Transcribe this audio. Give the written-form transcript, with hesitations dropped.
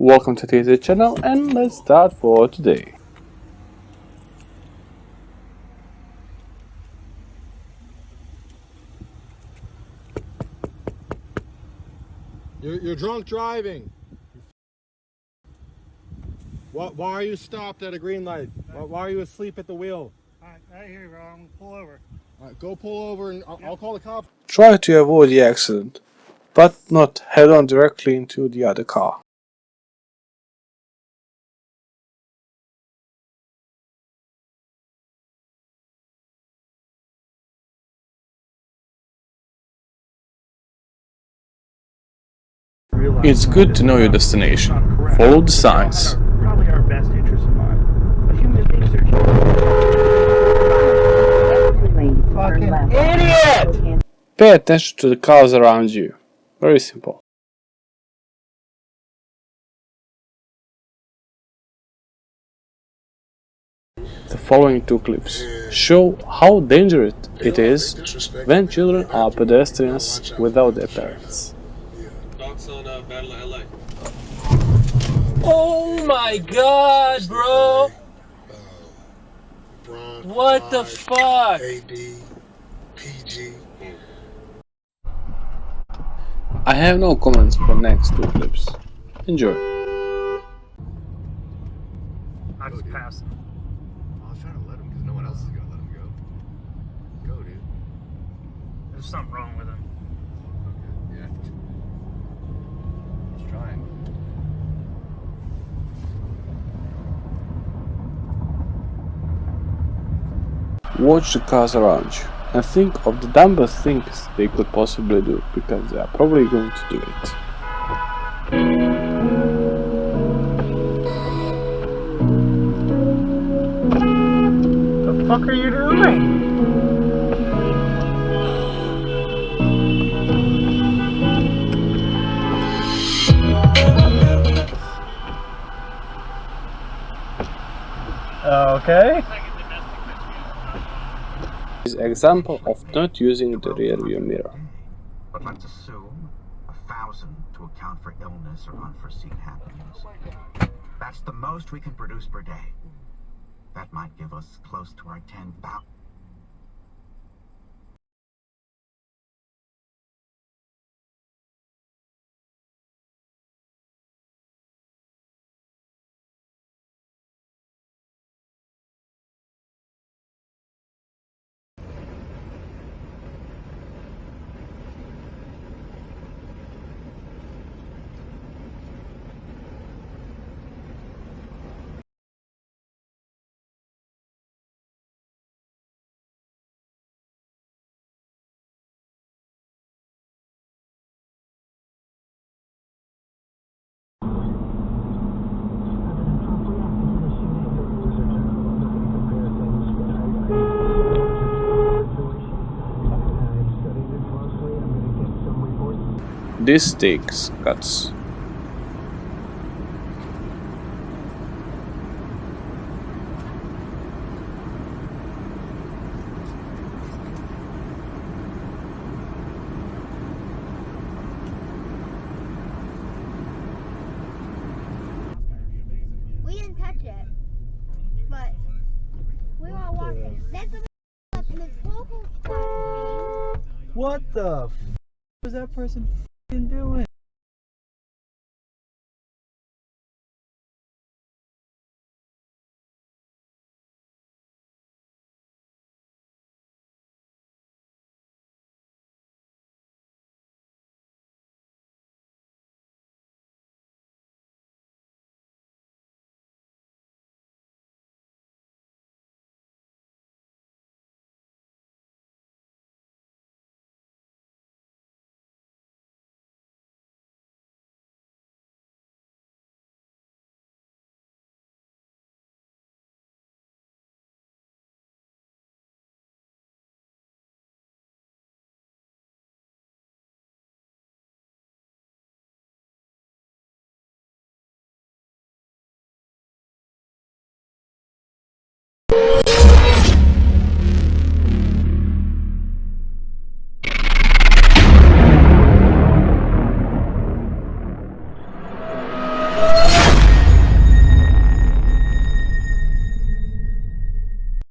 Welcome to today's channel and let's start for today. You're drunk driving. Why are you stopped at a green light? Why are you asleep at the wheel? Right here, bro. I'm gonna pull over. All right, go pull over and I'll call the cops. Try to avoid the accident, but not head on directly into the other car. It's good to know your destination. Follow the signs. Probably our best interest in mind. But human beings are fucking idiot! Pay attention to the cars around you. Very simple. The following two clips show how dangerous it is when children are pedestrians without their parents. Thoughts on Battle of LA? Oh my god, bro! What the fuck? I have no comments for next two clips. Enjoy. I just passed him. I was trying to let him because no one else is gonna let him go. Go, dude. There's something wrong with him. Okay. Yeah. He's trying. Watch the cars around you and think of the dumbest things they could possibly do, because they are probably going to do it. The fuck are you doing? Okay. Is example of not using the rear view mirror. But let's assume 1,000 to account for illness or unforeseen happenings. That's the most we can produce per day. That might give us close to our 10,000. This takes guts. We didn't touch it, but we were walking. Then this vocal came. What the f was that person doing?